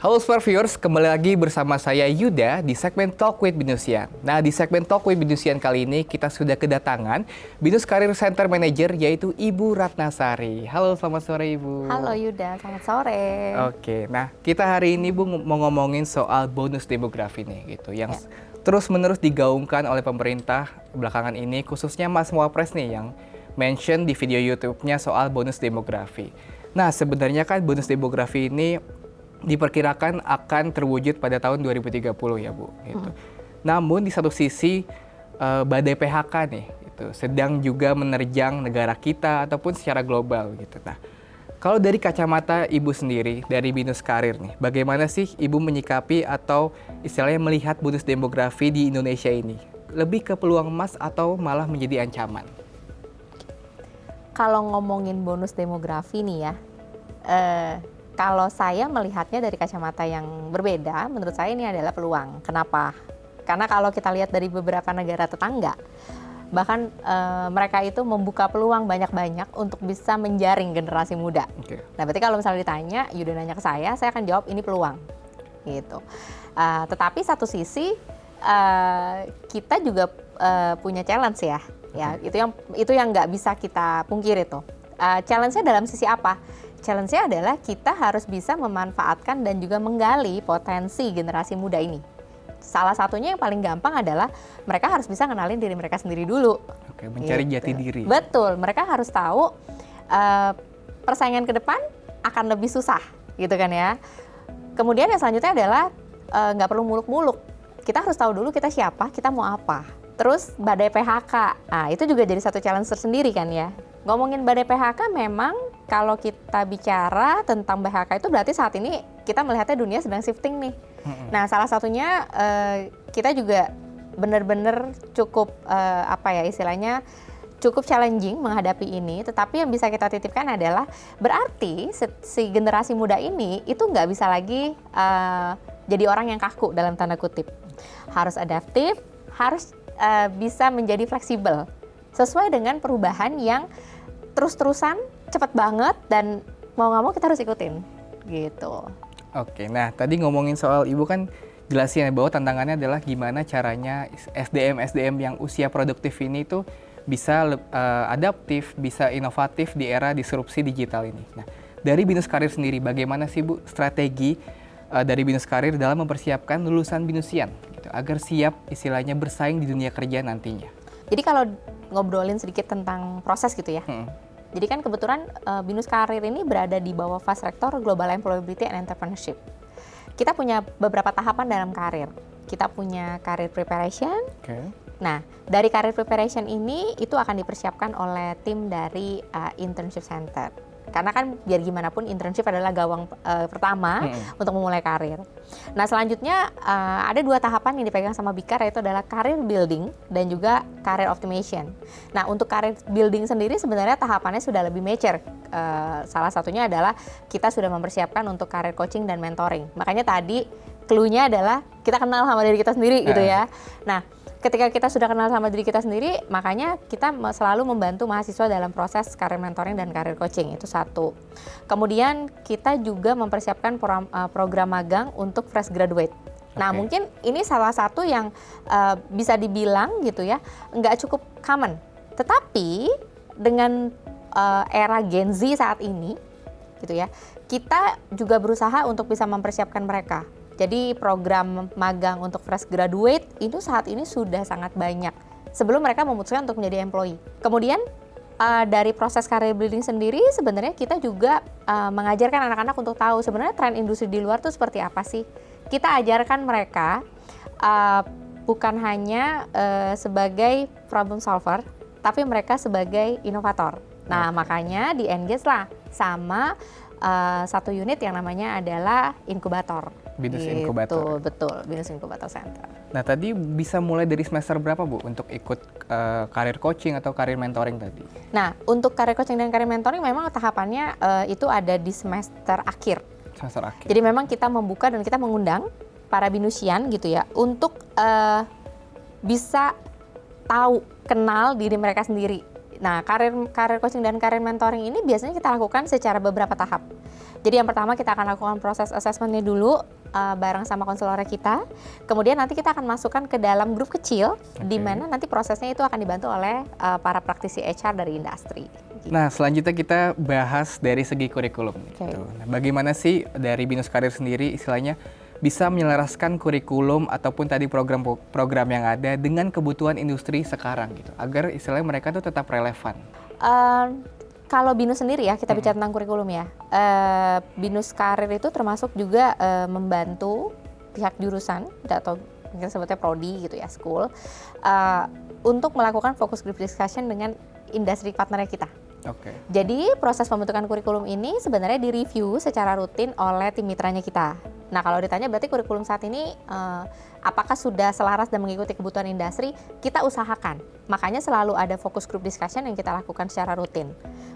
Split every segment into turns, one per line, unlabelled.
Halo Smart Viewers, kembali lagi bersama saya Yuda di segmen Talk with Binusian. Nah, di segmen Talk with Binusian kali ini kita sudah kedatangan Binus Career Center Manager yaitu Ibu Ratnasari. Halo, selamat sore Ibu.
Halo Yuda, selamat sore.
Oke, nah kita hari ini Bu mau ngomongin soal bonus demografi nih gitu yang terus-menerus digaungkan oleh pemerintah belakangan ini, khususnya Mas Wapres nih yang mention di video YouTube-nya soal bonus demografi. Nah, sebenarnya kan bonus demografi ini diperkirakan akan terwujud pada tahun 2030 ya Bu. Gitu. Namun di satu sisi badai PHK nih, gitu, sedang juga menerjang negara kita ataupun secara global gitu. Nah, kalau dari kacamata Ibu sendiri dari Binus Karir nih, bagaimana sih Ibu menyikapi atau istilahnya melihat bonus demografi di Indonesia ini? Lebih ke peluang emas atau malah menjadi ancaman?
Kalau ngomongin bonus demografi nih ya, kalau saya melihatnya dari kacamata yang berbeda, menurut saya ini adalah peluang. Kenapa? Karena kalau kita lihat dari beberapa negara tetangga, bahkan mereka itu membuka peluang banyak-banyak untuk bisa menjaring generasi muda.
Okay.
Nah, berarti kalau misalnya ditanya, Yuda nanya ke saya akan jawab ini peluang. Gitu. Tetapi satu sisi kita juga punya challenge ya. Ya, itu yang nggak bisa kita pungkiri tuh. Challenge-nya dalam sisi apa? Challenge-nya adalah kita harus bisa memanfaatkan dan juga menggali potensi generasi muda ini. Salah satunya yang paling gampang adalah mereka harus bisa kenalin diri mereka sendiri dulu.
Oke, mencari jati diri.
Betul, mereka harus tahu persaingan ke depan akan lebih susah, gitu kan ya. Kemudian yang selanjutnya adalah nggak perlu muluk-muluk. Kita harus tahu dulu kita siapa, kita mau apa. Terus badai PHK, nah itu juga jadi satu challenge tersendiri kan ya. Ngomongin badai PHK memang kalau kita bicara tentang PHK itu berarti saat ini kita melihatnya dunia sedang shifting nih. Nah, salah satunya kita juga benar-benar cukup istilahnya cukup challenging menghadapi ini. Tetapi yang bisa kita titipkan adalah berarti si generasi muda ini itu nggak bisa lagi jadi orang yang kaku dalam tanda kutip. Harus adaptif, harus bisa menjadi fleksibel sesuai dengan perubahan yang terus-terusan cepat banget dan mau nggak mau kita harus ikutin gitu.
Oke, nah tadi ngomongin soal Ibu kan jelasin bahwa tantangannya adalah gimana caranya SDM yang usia produktif ini tuh bisa adaptif, bisa inovatif di era disrupsi digital ini. Nah, dari Binus Karir sendiri bagaimana sih Bu strategi dari Binus Karir dalam mempersiapkan lulusan Binusian gitu, agar siap istilahnya bersaing di dunia kerja nantinya?
Jadi kalau ngobrolin sedikit tentang proses gitu ya. Jadi kan kebetulan Binus Karir ini berada di bawah Fast Rector Global Employability and Entrepreneurship. Kita punya beberapa tahapan dalam karir. Kita punya career preparation. Nah, dari career preparation ini itu akan dipersiapkan oleh tim dari internship center. Karena kan biar gimana pun internship adalah gawang pertama untuk memulai karir. Nah, selanjutnya ada dua tahapan yang dipegang sama Bikar, yaitu adalah career building dan juga career optimization. Nah, untuk career building sendiri sebenarnya tahapannya sudah lebih mature. Salah satunya adalah kita sudah mempersiapkan untuk career coaching dan mentoring. Makanya tadi clue-nya adalah kita kenal sama diri kita sendiri gitu ya. Nah, ketika kita sudah kenal sama diri kita sendiri, makanya kita selalu membantu mahasiswa dalam proses karir mentoring dan karir coaching, itu satu. Kemudian kita juga mempersiapkan program magang untuk fresh graduate. Nah, mungkin ini salah satu yang bisa dibilang gitu ya, nggak cukup common. Tetapi dengan era Gen Z saat ini, gitu ya, kita juga berusaha untuk bisa mempersiapkan mereka. Jadi program magang untuk fresh graduate itu saat ini sudah sangat banyak sebelum mereka memutuskan untuk menjadi employee. Kemudian dari proses career building sendiri sebenarnya kita juga mengajarkan anak-anak untuk tahu sebenarnya tren industri di luar itu seperti apa sih. Kita ajarkan mereka bukan hanya sebagai problem solver, tapi mereka sebagai inovator. Nah, makanya di-engage lah sama satu unit yang namanya adalah inkubator.
Binus
gitu,
Inkubator.
Betul, Binus Inkubator Center.
Nah, tadi bisa mulai dari semester berapa Bu untuk ikut karir coaching atau karir mentoring tadi?
Nah, untuk karir coaching dan karir mentoring memang tahapannya itu ada di semester akhir.
Semester akhir.
Jadi memang kita membuka dan kita mengundang para binusian gitu ya untuk bisa tahu, kenal diri mereka sendiri. Nah, karir coaching dan karir mentoring ini biasanya kita lakukan secara beberapa tahap. Jadi yang pertama kita akan lakukan proses assessment-nya dulu bareng sama konselor kita. Kemudian nanti kita akan masukkan ke dalam grup kecil, di mana nanti prosesnya itu akan dibantu oleh para praktisi HR dari industri.
Nah, selanjutnya kita bahas dari segi kurikulum. Gitu. Nah, bagaimana sih dari Binus Karir sendiri istilahnya bisa menyelaraskan kurikulum ataupun tadi program-program yang ada dengan kebutuhan industri sekarang gitu, agar istilahnya mereka tuh tetap relevan.
Kalau Binus sendiri ya, kita bicara tentang kurikulum ya. Binus Karir itu termasuk juga membantu pihak jurusan atau mungkin sebutnya prodi gitu ya, school, untuk melakukan focus group discussion dengan industri partner kita.
Oke.
Jadi proses pembentukan kurikulum ini sebenarnya direview secara rutin oleh tim mitranya kita. Nah, kalau ditanya berarti kurikulum saat ini apakah sudah selaras dan mengikuti kebutuhan industri, kita usahakan. Makanya selalu ada focus group discussion yang kita lakukan secara rutin.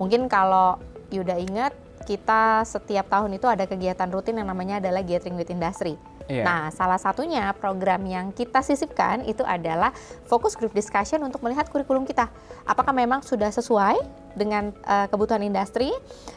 Mungkin kalau Yuda ingat, kita setiap tahun itu ada kegiatan rutin yang namanya adalah Gathering with Industry.
Iya.
Nah, salah satunya program yang kita sisipkan itu adalah focus group discussion untuk melihat kurikulum kita. Apakah memang sudah sesuai dengan kebutuhan industri,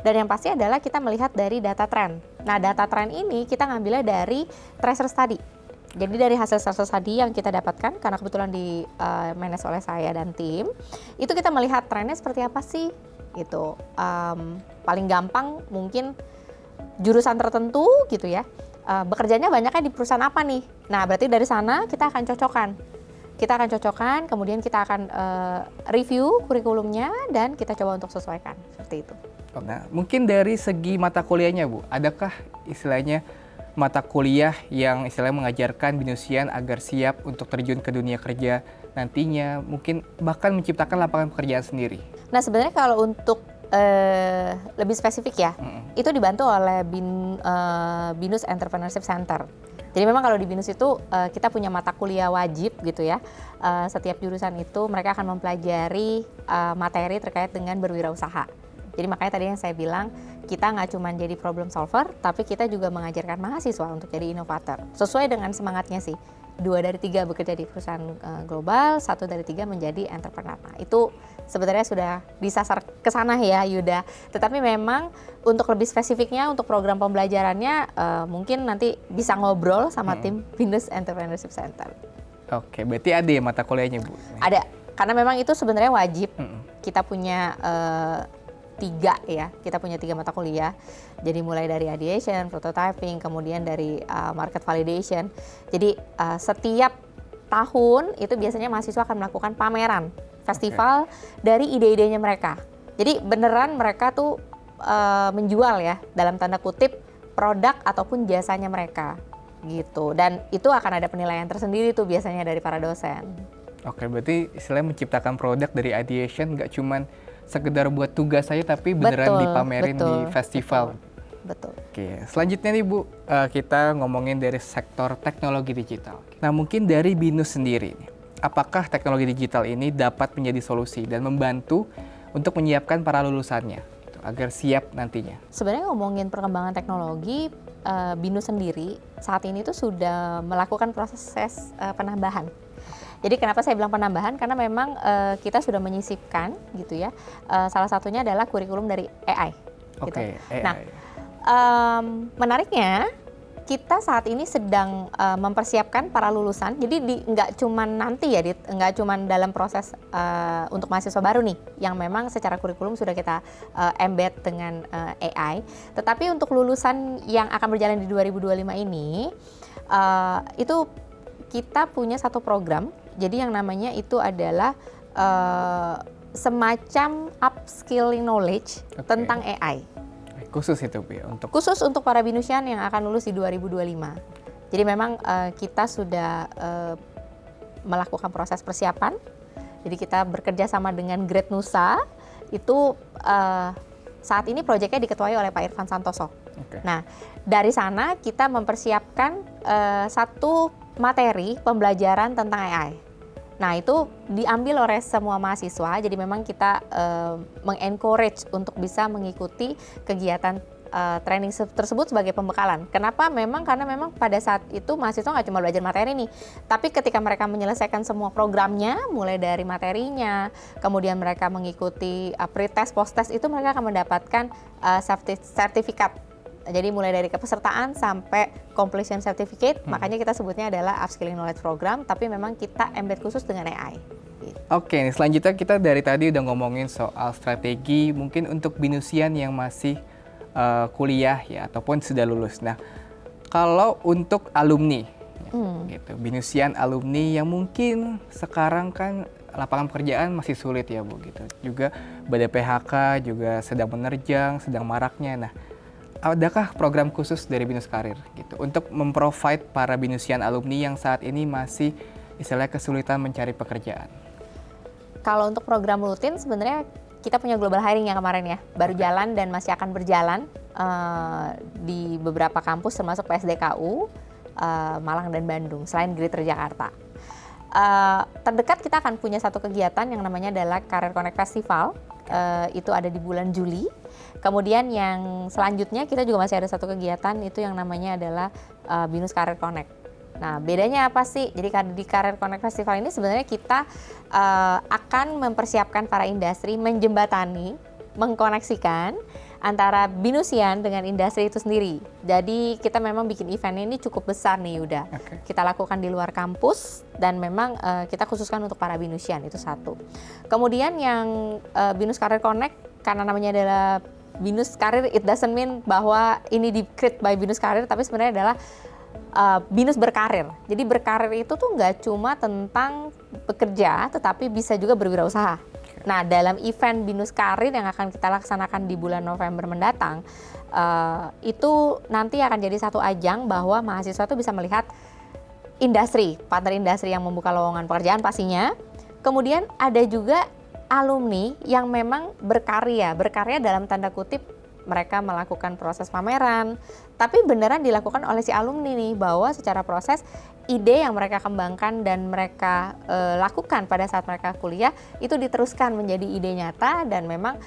dan yang pasti adalah kita melihat dari data trend. Nah, data trend ini kita ngambilnya dari tracer study. Jadi dari hasil tracer study yang kita dapatkan, karena kebetulan di manage oleh saya dan tim, itu kita melihat trennya seperti apa sih? Gitu. Paling gampang mungkin jurusan tertentu gitu ya. Bekerjanya banyaknya di perusahaan apa nih? Nah, berarti dari sana kita akan cocokkan, kemudian kita akan review kurikulumnya dan kita coba untuk sesuaikan, seperti itu.
Nah, mungkin dari segi mata kuliahnya Bu, adakah istilahnya mata kuliah yang istilahnya mengajarkan Binusian agar siap untuk terjun ke dunia kerja nantinya, mungkin bahkan menciptakan lapangan pekerjaan sendiri?
Nah, sebenarnya kalau untuk lebih spesifik ya, itu dibantu oleh Binus Entrepreneurship Center. Jadi memang kalau di Binus itu kita punya mata kuliah wajib gitu ya. Setiap jurusan itu mereka akan mempelajari materi terkait dengan berwirausaha. Jadi makanya tadi yang saya bilang, kita nggak cuma jadi problem solver, tapi kita juga mengajarkan mahasiswa untuk jadi inovator. Sesuai dengan semangatnya sih. 2 dari 3 bekerja di perusahaan global, 1 dari 3 menjadi entrepreneur. Nah, itu sebenarnya sudah disasar ke sana ya Yuda. Tetapi memang untuk lebih spesifiknya, untuk program pembelajarannya mungkin nanti bisa ngobrol sama tim Binus Entrepreneurship Center.
Oke, berarti ada ya mata kuliahnya Bu?
Ada, karena memang itu sebenarnya wajib. Kita punya 3 mata kuliah. Jadi mulai dari ideation, prototyping, kemudian dari market validation. Jadi setiap tahun itu biasanya mahasiswa akan melakukan pameran, festival dari ide-idenya mereka. Jadi beneran mereka tuh menjual ya, dalam tanda kutip, produk ataupun jasanya mereka gitu. Dan itu akan ada penilaian tersendiri tuh biasanya dari para dosen.
Oke, berarti istilahnya menciptakan produk dari ideation nggak cuman sekedar buat tugas saya, tapi beneran dipamerin di festival.
Betul.
Oke, selanjutnya nih Bu, kita ngomongin dari sektor teknologi digital. Nah, mungkin dari Binus sendiri, apakah teknologi digital ini dapat menjadi solusi dan membantu untuk menyiapkan para lulusannya gitu, agar siap nantinya?
Sebenarnya ngomongin perkembangan teknologi, Binus sendiri saat ini tuh sudah melakukan proses penambahan. Jadi kenapa saya bilang penambahan? Karena memang kita sudah menyisipkan gitu ya. Salah satunya adalah kurikulum dari AI. Gitu.
AI.
Nah, menariknya kita saat ini sedang mempersiapkan para lulusan. Jadi nggak cuma nanti ya, nggak cuma dalam proses untuk mahasiswa baru nih, yang memang secara kurikulum sudah kita embed dengan AI. Tetapi untuk lulusan yang akan berjalan di 2025 ini, itu kita punya satu program. Jadi yang namanya itu adalah semacam upskilling knowledge tentang AI.
Khusus itu Bu,
khusus untuk para Binusian yang akan lulus di 2025. Jadi memang kita sudah melakukan proses persiapan. Jadi kita bekerja sama dengan Grade Nusa. Itu saat ini proyeknya diketuai oleh Pak Irfan Santoso. Nah, dari sana kita mempersiapkan satu materi pembelajaran tentang AI. Nah, itu diambil oleh semua mahasiswa, jadi memang kita mengencourage untuk bisa mengikuti kegiatan training tersebut sebagai pembekalan. Kenapa? Karena memang pada saat itu mahasiswa nggak cuma belajar materi nih, tapi ketika mereka menyelesaikan semua programnya, mulai dari materinya, kemudian mereka mengikuti pre-test, post-test, itu mereka akan mendapatkan sertifikat. Jadi mulai dari kepesertaan sampai completion certificate, makanya kita sebutnya adalah upskilling knowledge program, tapi memang kita embed khusus dengan AI.
Oke, nih selanjutnya kita dari tadi udah ngomongin soal strategi mungkin untuk binusian yang masih kuliah ya ataupun sudah lulus. Nah, kalau untuk alumni, gitu, binusian alumni yang mungkin sekarang kan lapangan pekerjaan masih sulit ya Bu, gitu. Juga badai PHK juga sedang menerjang, sedang maraknya. Nah, adakah program khusus dari Binus Karir gitu untuk memprovide para binusian alumni yang saat ini masih istilahnya kesulitan mencari pekerjaan?
Kalau untuk program rutin sebenarnya kita punya global hiring yang kemarin ya, baru jalan dan masih akan berjalan di beberapa kampus termasuk PSDKU, Malang dan Bandung, selain Greater Jakarta. Terdekat kita akan punya satu kegiatan yang namanya adalah Career Connect Festival, itu ada di bulan Juli. Kemudian yang selanjutnya kita juga masih ada satu kegiatan itu yang namanya adalah Binus Career Connect. Nah, bedanya apa sih? Jadi di Career Connect Festival ini sebenarnya kita akan mempersiapkan para industri, menjembatani, mengkoneksikan antara binusian dengan industri itu sendiri. Jadi kita memang bikin event ini cukup besar nih Yuda.
Okay.
Kita lakukan di luar kampus dan memang kita khususkan untuk para binusian, itu satu. Kemudian yang Binus Career Connect, karena namanya adalah Binus Karir, it doesn't mean bahwa ini di-create by Binus Karir, tapi sebenarnya adalah Binus berkarir. Jadi berkarir itu tuh nggak cuma tentang bekerja, tetapi bisa juga berwirausaha. Nah, dalam event Binus Karir yang akan kita laksanakan di bulan November mendatang, itu nanti akan jadi satu ajang bahwa mahasiswa tuh bisa melihat industri, partner industri yang membuka lowongan pekerjaan pastinya. Kemudian ada juga alumni yang memang berkarya dalam tanda kutip mereka melakukan proses pameran, tapi beneran dilakukan oleh si alumni nih, bahwa secara proses ide yang mereka kembangkan dan mereka lakukan pada saat mereka kuliah itu diteruskan menjadi ide nyata dan memang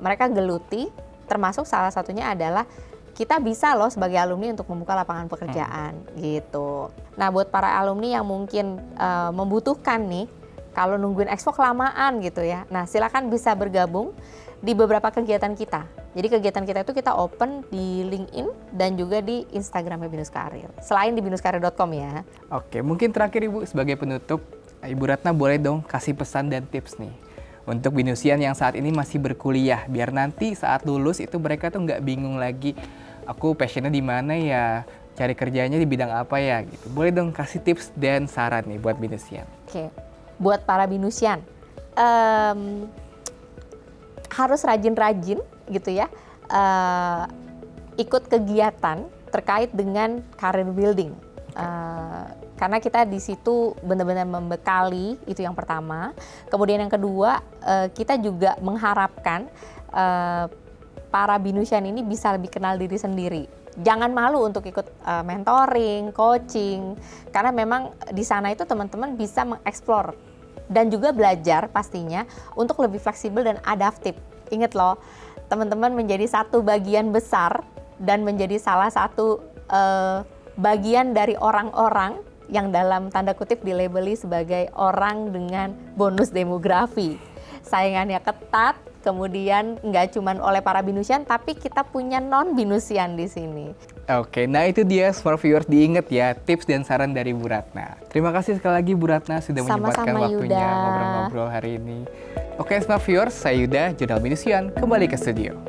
mereka geluti, termasuk salah satunya adalah kita bisa loh sebagai alumni untuk membuka lapangan pekerjaan gitu. Nah, buat para alumni yang mungkin membutuhkan nih, kalau nungguin expo kelamaan gitu ya, nah silakan bisa bergabung di beberapa kegiatan kita. Jadi kegiatan kita itu kita open di LinkedIn dan juga di Instagramnya Binus Karir. Selain di binuskarir.com ya.
Oke, mungkin terakhir Ibu sebagai penutup, Ibu Ratna boleh dong kasih pesan dan tips nih untuk binusian yang saat ini masih berkuliah, biar nanti saat lulus itu mereka tuh nggak bingung lagi, aku passionnya di mana ya, cari kerjanya di bidang apa ya gitu. Boleh dong kasih tips dan saran nih buat binusian.
Oke, buat para binusian, harus rajin-rajin gitu ya, ikut kegiatan terkait dengan career building, karena kita di situ benar-benar membekali, itu yang pertama. Kemudian yang kedua, kita juga mengharapkan para binusian ini bisa lebih kenal diri sendiri. Jangan malu untuk ikut mentoring, coaching, karena memang di sana itu teman-teman bisa mengeksplor dan juga belajar pastinya untuk lebih fleksibel dan adaptif. Ingat loh, teman-teman menjadi satu bagian besar dan menjadi salah satu bagian dari orang-orang yang dalam tanda kutip dilabeli sebagai orang dengan bonus demografi. Saingannya ketat, kemudian nggak cuma oleh para binusian, tapi kita punya non-binusian di sini.
Oke, nah itu dia Smart Viewers, diingat ya tips dan saran dari Bu Ratna. Terima kasih sekali lagi Bu Ratna sudah menyempatkan waktunya
Yuda.
ngobrol-ngobrol hari ini. Oke Smart Viewers, saya Yuda, Jurnal Binusian, kembali ke studio.